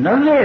90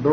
2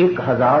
1000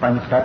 5-7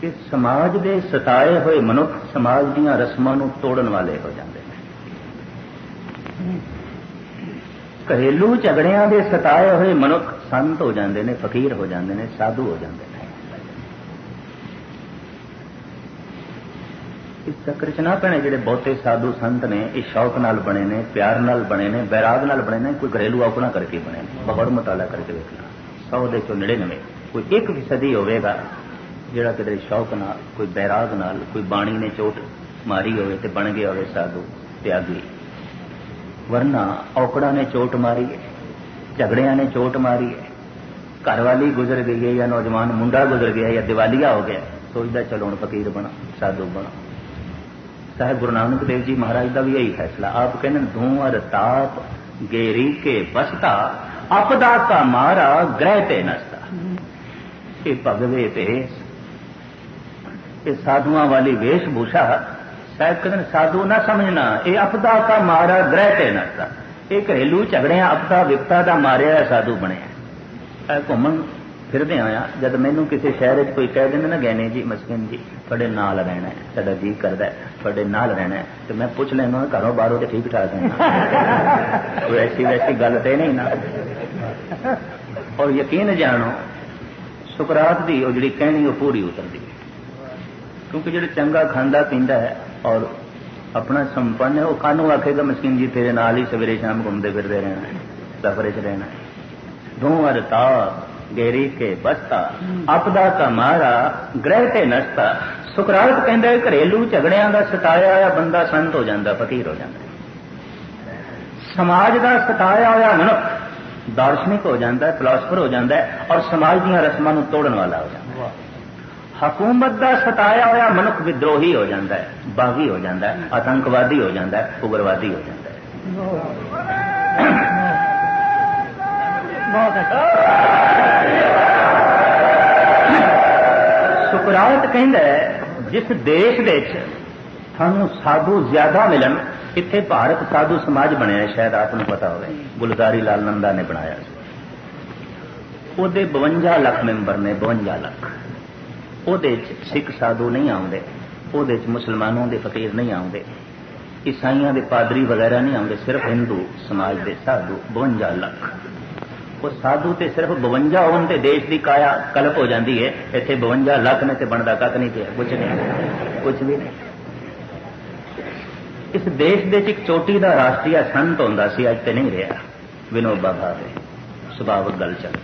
کہ سماج دے ستائے ہوئے منک سماج دیاں رسماں نوں توڑن والے ہو جاندے نے. گھریلو جھگڑیاں دے ستائے ہوئے منک سنت ہو جاندے نے, فقیر ہو جاندے نے, سادھو ہو جاندے نے. اس چکر چ نہ پینے جڑے بہتے سادھو سنت نے یہ شوق نال بنے نے, پیار نال بنے نے, بیراگ نال بنے نے, کوئی گھریلو اوکڑا کر کے بنے نے. بہت مطالعہ کر کے دیکھنا 100 دے چوں 99 کوئی 1% ہوئے گا جڑا کدھر شوق نال, کوئی بیراگ نال, کوئی بانی نے چوٹ ماری ہوئے تے بن گیا ہوئے سادھو تیاگی. ورنہ اوکڑا نے چوٹ ماری ہے, جھگڑیاں نے چوٹ ماری ہے, گھر والی گزر گئی ہے یا نوجوان منڈا گزر گیا یا دیوالیا ہو گیا, سوچتا چلو ہوں فقیر بنا, سادھو بنا. صاحب گرو نانک دیو جی مہاراج کا بھی یہی فیصلہ. آپ کہنے دھواں تاپ گیری کے بستا اپدا کا مارا گرہ تے نستا. یہ بگوے پیس یہ سادھواں والی ویش بھوشا صاحب کہتے سادھو نہ سمجھنا, یہ اپدا کا مارا گرہ تے نستا. یہ گھریلو جھگڑیاں اپدا وپتا کا ماریا سادھو بنیا. گھومن پھردے آیا جب مینوں کسی شہر کوئی کہہ دیں نا گہنے جی مسکین جی تھوڑے نال رہنا ہے, ساڈا جی کردا ہے تھوڑے نال رہنا ہے, تو میں پوچھ لینا گھروں باہروں تو ٹھیک ٹھاک ہے کوئی ایسی ویسی گل تو نہیں نا. اور یقین جانو سکرات دی وہ جڑی کہنی وہ پوری اترتی, کیونکہ جڑا چنگا کھانا پیندا ہے اور اپنا سمپن ہے وہ کانوں آکھے گا مسکین جی تیرے نال ہی سویرے شام گھومتے پھرتے رہنا ہے, سفر چ رہنا ہے. دھواں تاپ گیری کے بستا اپدا کا مارا گرہ تے نستا. سکرات کہندا ہے گھریلو جھگڑیاں دا ستایا ہوا بندہ سنت ہو جاندا, فقیر ہو جاندا. سماج دا ستایا ہوا منک دارشنک ہو جاندا ہے, فلاسفر ہو جاندا ہے, اور سماج دیاں رسماں نوں توڑن والا ہو جاندا ہے. حکومت دا ستایا ہوا منک ودروہی ہو جاندا ہے, باغی ہو جاندا ہے, آتنکوادی ہو جاندا ہے, اگروادی ہو جاندا ہے. سکرات کہندا ہے جس دیش تھانوں سادھو زیادہ ملن, اتنے بھارت سادھو سماج بنیا, شاید آپ کو پتا ہوئے گلزاری لال نندا نے بنایا. وہ 52 لاکھ ممبر نے, 52 لاکھ. وہ سکھ سادھو نہیں آتے, وہ مسلمانوں دے فقیر نہیں آتے, عیسائیاں دے پادری وغیرہ نہیں آتے, صرف ہندو سماج دے سادھو 52 لاکھ. وہ سادھو تے صرف 52 ہون تے دیش دی کایا کلپ ہو جاندی ہے. اتنے 52 لاکھ نے تے بنتا کھ نہیں پیا, کچھ نہیں, کچھ بھی نہیں. اس دیش دے ایک چوٹی دا راشٹری سنت ہوندا سی, اج تے نہیں رہا. ونوبا بھاوے سبھاوک گل چل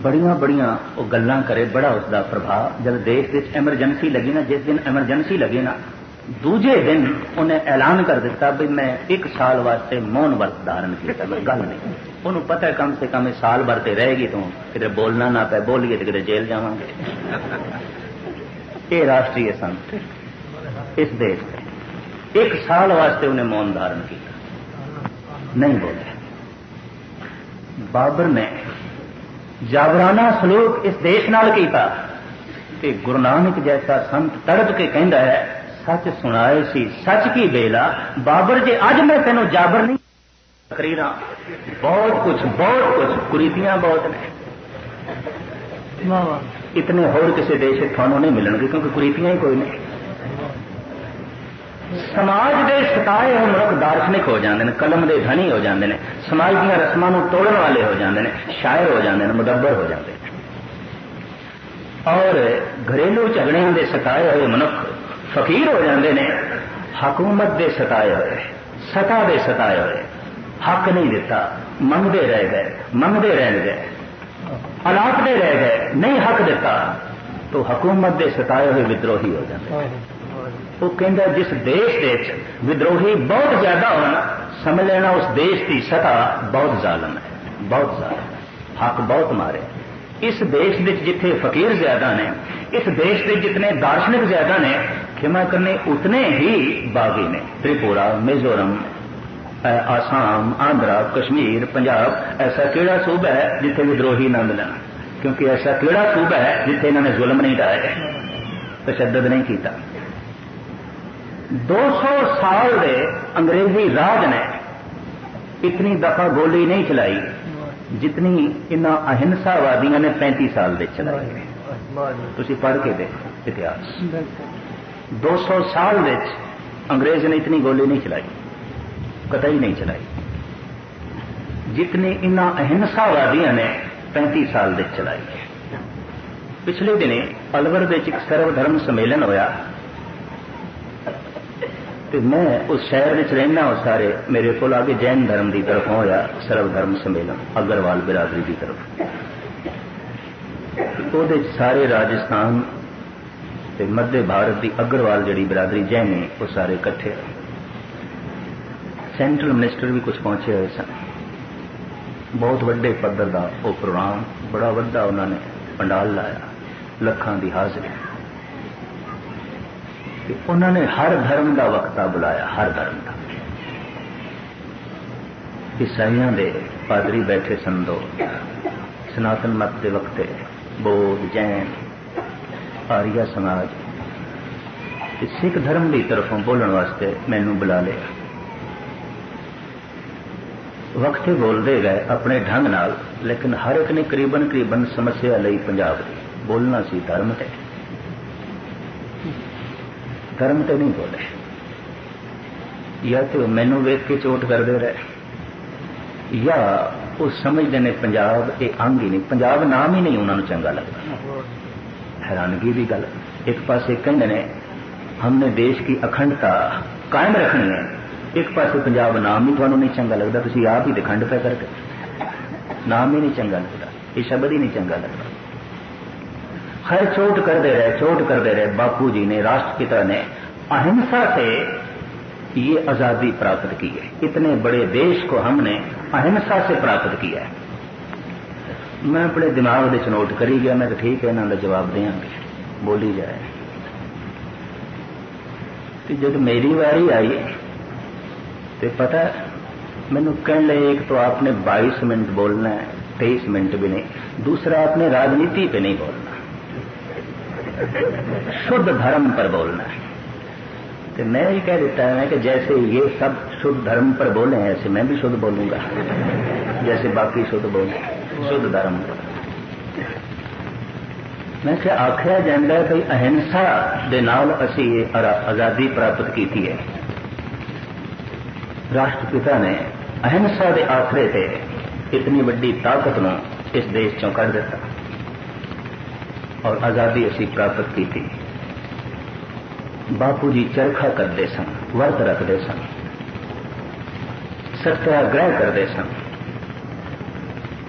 بڑیاں بڑیاں وہ گلاں کرے, بڑا اس دا پربھاؤ. جب دیش وچ ایمرجنسی لگی نا, جس دن ایمرجنسی لگی نا دوجے دن انہیں اعلان کر دیتا بھی میں 1 سال واسطے مون ورت دھارن کیتا. گل نہیں, انہوں پتہ ہے کم سے کم سال بھر تے رہے گی تو کدھر بولنا نہ پے, بولیے تو کدھر جیل جاواں گے. یہ راشٹری سنت اس دیش میں 1 سال واسطے انہیں مون دھارن کیتا, نہیں بولے. بابر نے جابرانہ سلوک اس دیش نال کیتا کہ گرو نانک جیسا سنت تڑپ کے کہندا ہے سچ سنائے سی سچ کی بیلا. بابر جی اج میں تینوں جابر نہیں, تقریراں بہت کچھ کریتیاں بہت نے, اتنے ہور کسی دیش تھانوں نہیں ملن گے کیونکہ کریتیاں ہی کوئی نہیں. سماج دے ستائے ہوئے منک دارشنک ہو جاندے نے, قلم دے دھنی ہو جاندے نے, سماج دیاں رسماں نوں توڑن والے ہو جاندے نے, شاعر ہو جاندے نے, مدبر ہو جاندے نے. اور گھریلو جھگڑیاں دے ستائے ہوئے منک فقیر ہو جاندے نے. حکومت دے ستائے ہوئے, سطح دے ستائے ہوئے, حق نہیں دیتا, منگتے رہ گئے, الاپتے رہ گئے, نہیں حق دیتا تو حکومت دے ستائے ہوئے ودروہی ہو جاندے. وہ کہندا جس دیش دے ودروہی بہت زیادہ ہونا, سمجھ لینا اس دیش کی سطح بہت ظالم ہے, بہت ظالم, حق بہت مارے. اس دیش جتنے فقیر زیادہ نے, اس دیش کے جتنے دارشنک زیادہ نے, کھما کرنے اتنے ہی باغی نے. تریپورا, میزورم, آسام, آندھرا, کشمیر, پنجاب, ایسا کیڑا صوبہ ہے جتنے ودروہی نہ ملن, کیونکہ ایسا کیڑا صوبہ ہے جتنے انہوں نے ظلم نہیں ڈائے, تشدد نہیں کیتا. 200 سال دے انگریزی راج نے اتنی دفعہ گولی نہیں چلائی جتنی ان اہنساوادیاں نے 35 سال دے چلائی ہے. تسی پڑھ کے دیکھو اتہاس. 200 سال انگریز نے اتنی گولی نہیں چلائی, قطعی نہیں چلائی جتنی ان اہنساوادیاں نے 35 سال دے چلائی ہے. پچھلے دن الور ایک سرو دھرم سمیلن ہویا تو میں اس شہر میں رہنا, وہ سارے میرے کو آگے جین دھرم کی طرف ہوا سرو دھرم سمیلن اگروال برادری کی طرف. وہ سارے راجستھان مدھیہ بھارت کی اگروال جڑی برادری جین ہے وہ سارے کٹھے. سینٹرل منسٹر بھی کچھ پہنچے ہوئے سن. بہت وڈے پدر کا وہ پروگرام, بڑا وڈا انہوں نے پنڈال لایا, لکھاں دی حاضری. انہوں نے ہر دھرم کا وقتا بلایا, ہر دھرم کا. عیسائیاں دے پادری بیٹھے سن, دو سناتن مت دے وقت بودھ جین آریہ سماج. سکھ دھرم کی طرفوں بولن واسطے مینو بلا لیا. وقت بولتے گئے اپنے ڈھنگ نال, لیکن ہر ایک نے قریباً سمسیا لئی پنجاب کی بولنا سی دھرم تے. دھرم تے نہیں بولے, یا تو مینو ویخ کے چوٹ کرتے رہے, یا وہ سمجھتے ہیں پنجاب یہ انگ ہی نہیں, پنجاب نام ہی نہیں انہوں نے چنگا لگتا. حیرانگی کی گل. ایک پاس کہتے ہیں ہم نے دیش کی اکھنڈتا قائم رکھنی ہے, ایک پاس پنجاب نام ہی تمہیں نہیں چنگا لگتا. تھی آپ ہی دکھنڈ پہ کر کے نام ہی نہیں چنگا لگتا, یہ شبد ہی نہیں چنگا لگتا. خیر چوٹ کرتے رہے. باپو جی نے, راشٹر پتا نے اہنسا سے یہ آزادی پراپت کی ہے. اتنے بڑے دیش کو ہم نے اہنسا سے پراپت کیا ہے. میں اپنے دماغ میں نوٹ کری گیا, میں کہ ٹھیک ہے انہوں کا جواب دیا گے, بولی جائے. جب میری واری آئی تو پتا مینو کہنے لگے ایک تو آپ نے 22 منٹ بولنا ہے, 23 منٹ بھی نہیں. دوسرا آپ نے راجنیتی پہ نہیں بولنا, شدھ دھرم پر بولنا ہے. تو میں یہ کہہ دیتا ہے کہ جیسے یہ سب شدھ دھرم پر بولے ہیں ایسے میں بھی شدھ بولوں گا, جیسے باقی شدھ بولے شدھ دھرم پر. میں کہ آخیا جاتا ہے بھائی اہنسا دے نال اسی یہ آزادی پراپت کی ہے. راشٹر پتا نے اہنسا دے آخرے تے اتنی وڈی طاقت نو اس دیش چوں کر دیتا اور آزادی اسی پراپت کی تھی. باپو جی چرخا کرتے سن, ورت رکھتے سن, ستیا گرہ کرتے سن,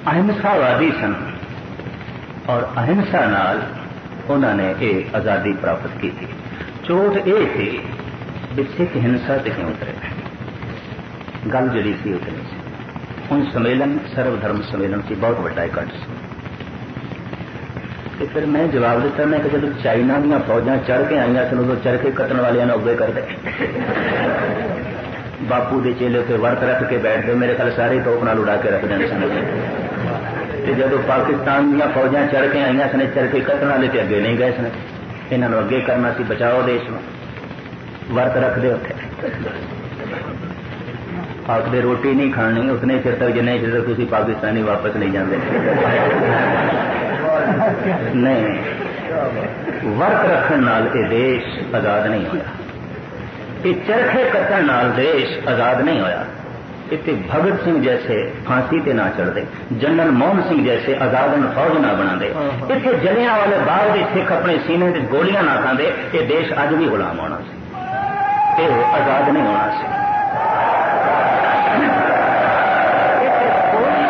اہنسا وادی سن, اور اہنسا نال انہوں نے یہ آزادی پراپت کی تھی. چوٹ یہ تھی کہ سکھ ہنسا سے کیوں اترے, گل جڑی سی اتنی سی. ہوں سمیلن سرو دھرم سمیلن سی, بہت بڑا اکٹھ سی. پھر میں جواب دیتا میں کہ جب چائنا دیا فوجاں چڑھ کے آئی سن ادو چرخے کٹن والوں نے اگے کر دے. باپو کے چیلے اتنے ورت رکھ کے بیٹھ گئے, میرے خیال سارے توپ نال اڑا کے رکھ دیں سن. جب پاکستان دیا فوجاں چڑھ کے آئی سن چرخے کٹن والے تو اگے نہیں گئے سن, یہاں اگے کرنا سی بچاؤ دیش میں. ورت رکھ دے اتنے آخر روٹی نہیں کھانی اتنے چر تک جن چر تک تھی پاکستانی واپس نہیں جاتے. نہیں, ورت رکھن نال یہ دیش آزاد نہیں ہویا, یہ چرخے کٹن نال دیش آزاد نہیں ہویا. اتنے بھگت سنگھ جیسے پھانسی تے نہ چڑھتے, جنرل موہن سنگھ جیسے آزاد فوج نہ بنا دے, اتنے جلیاں والے باغ کے سکھ اپنے سینے سے گولیاں نہ کھاندے, یہ دیش اج بھی غلام ہونا سی, یہ آزاد نہیں ہونا سی.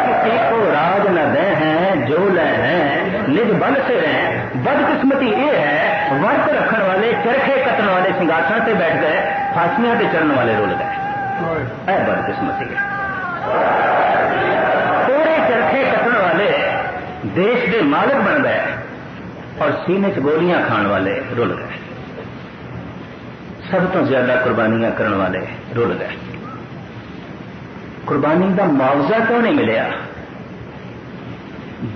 کسی کو راج نہ دے ہیں جو لے ہیں نج بن سے رہیں. بدقسمتی یہ ہے ورت رکھن والے چرخے کٹن والے سنگھاسن سے بیٹھ گئے, پھانسیاں تے چڑھن والے رول گئے. اے بدقسمتی ہے. پورے چرخے کٹن والے دیش کے مالک بن گئے اور سینے چ گولیاں کھان والے رول گئے. سب تو زیادہ قربانیاں کرنے والے رول گئے. قربانی کا معاوضہ کیوں نہیں ملیا؟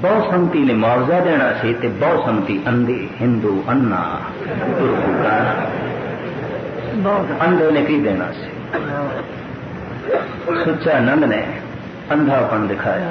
بہت سمتی نے معاوضہ دینا سی تے بہت سمتی اندھی ہندو انا ترکو گانا اندھے نے کی دینا سی. سچا نند نے اندھا پن دکھایا,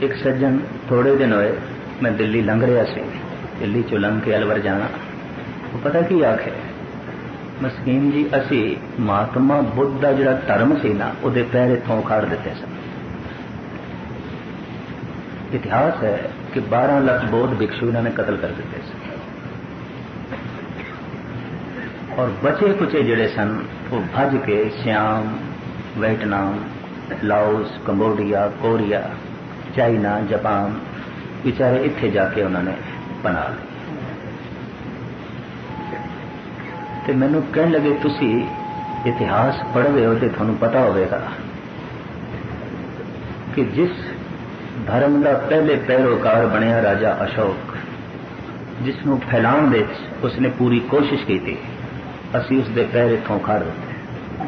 ایک سجن تھوڑے دن ہوئے میں دلی لنگ رہا سی, دلی چو لنگ کے الور جانا, وہ پتہ کی آخے مسکین جی اسی مہاتما بدھ کا جڑا دھرم سی نا وہ پیر اتوں اکھاڑ دیتے سن. اتہاس ہے کہ 12 لاکھ بودھ بھکشو انہوں نے قتل کر دیتے سن, اور بچے کچے جڑے سن وہ بھج کے Siam, Vietnam, Laos, Cambodia, Korea, China, Japan بیچارے اتنے جا کے انہوں نے پناہ لی. تو مینو کہنے لگے تسی اتہاس پڑھتے ہو تو تھانوں پتا ہوئے گا کہ جس دھرم کا پہلے پیروکار بنیا راجا اشوک, جس نو پھیلان دے اس نے پوری کوشش کی تھی, اسی اس دے پیر اتوں کھاڑ دیتے,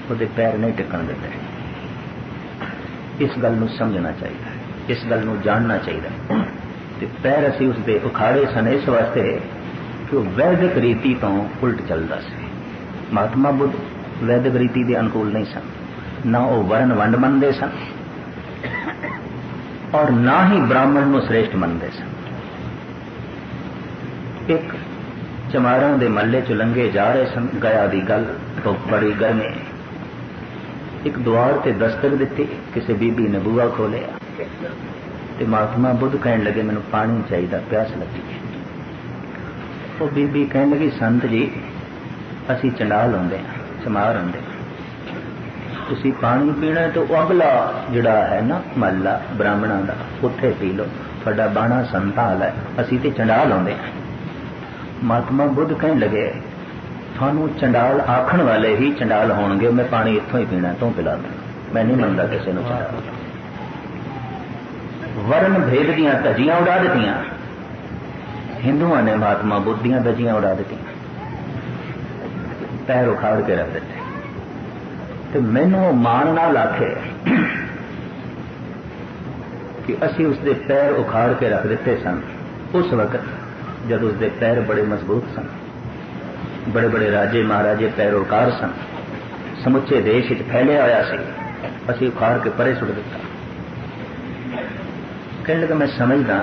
وہ پیر نہیں ٹکن دیتے. اس گل نو سمجھنا چاہیے, اس گل نو جاننا چاہیے. پیر اسی اس دے اکھاڑے سن اس واسطے کہ وہ ویدک ریتی تو الٹ چلتا سی. مہاتما بدھ ویدک ریتی دے انکول نہیں سن, نہ وہ ورن ونڈ منتے سن اور نہ ہی براہمن نو سریشٹ منتے سن. ایک چماراں دے محلے چ لنگے جا رہے سن, گیا دی گل تو بڑی گرمی, ایک دوار تے دستک دیتی, کسی بی بی نے بوا کھولیا تے مہاتما بدھ کہنے لگے مینوں پانی چاہیے, پیاس لگی. وہ بی بی کہنے لگی سنت جی اسی چنڈال ہوندے ہیں, چمار ہوندے ہیں, تسی پانی پینا تو اگلا جڑا ہے نا محلہ براہمణاں دا اوتھے پی لو, تھوڑا بانا سنتال ہے, اسی تے چنڈال ہوندے ہیں. مہاتما بدھ کہنے لگے تھانوں چنڈال آکھن والے ہی چنڈال ہون گے, میں پانی اتوں ہی پینا تو پلا دوں, میں نہیں منتا کسی نے چنڈال. ورن بھید دیاں دجیاں اڑا دیتیاں ہندوؤں نے, مہاتما بدھ دیاں دجیاں اڑا دیتیاں, پیر اکھاڑ کے رکھ دیتے. تو مینوں مان نال آکھے کہ اسی اس دے پیر اکھاڑ کے رکھ دیتے سن اس وقت جب اس دے پیر بڑے مضبوط سن, بڑے بڑے راجے مہاراجے پیروکار سن, سمچے دیش پھیلیا ہوا سی, اسی اکھاڑ کے پرے سٹ دیتا. کہنے لگا میں سمجھدا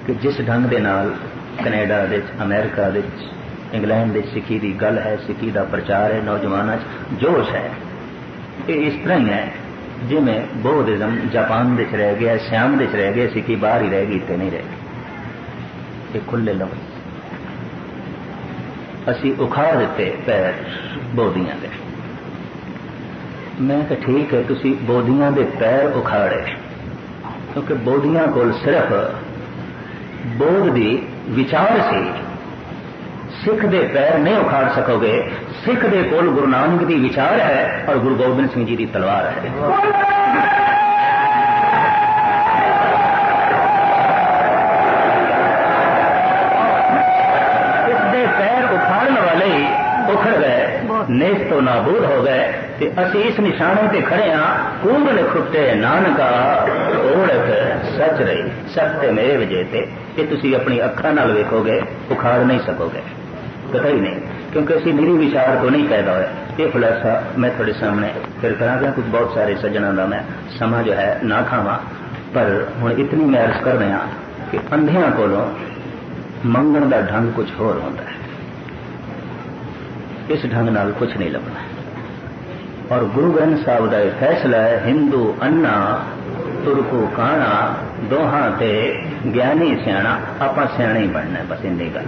کہ جس ڈھنگ دے نال کینیڈا دے, امریکہ دے, انگلینڈ دے سکھی دی گل ہے, سکھی دا پرچار ہے, نوجواناں جوش ہے, یہ اس طرح ہی ہے جی میں بودھزم جاپان دے رہ گیا, سیام دے رہ گیا, سکھی باہر ہی رہ گئی, تے نہیں رہ گئی. یہ کھلے لفظ اسی اکھاڑ دیتے پیر بودیاں دے. میں کہ ٹھیک ہے تسی بودیاں دے پیر اکھاڑے, کیونکہ بودیاں کول صرف بودھ دی وچار سی, سکھ دے پیر نہیں اکھاڑ سکو گے. سکھ دے کول گرو نانک دی وچار ہے اور گرو گوبند سنگھ جی دی تلوار ہے. اس دے پیر اکھاڑنے والے ہی اکھڑ گئے, نیست تو نابود ہو گئے. تے اسی اس نشانے تے کھڑے ہاں, کونگل کھٹے نانکا اوڑک سچ رہی سچ میرے وجے. یہ تسی اپنی اکھاں نال ویکھو گے, اکھاڑ نہیں سکو گے, پتہ ہی نہیں, کیونکہ اسی میری وچار تو نہیں پیدا ہوئے. یہ خلاصہ میں تھوڑے سامنے پھر کراں گا. کچھ بہت سارے سجنوں کا میں سما جو ہے نہ کھاواں, پر ہوں اتنی میں عرض کر رہا کہ اندھیاں کولوں منگن دا ڈھنگ کچھ ہور ہوندا ہے, اس ڈھنگ نال کچھ نہیں لبنا. اور گرو گرنتھ صاحب کا فیصلہ ہے, ہندو انا ترکو کانا دوہاں تے گیانی سیاح, آپ سیاح ہی بننا, بس ان گل.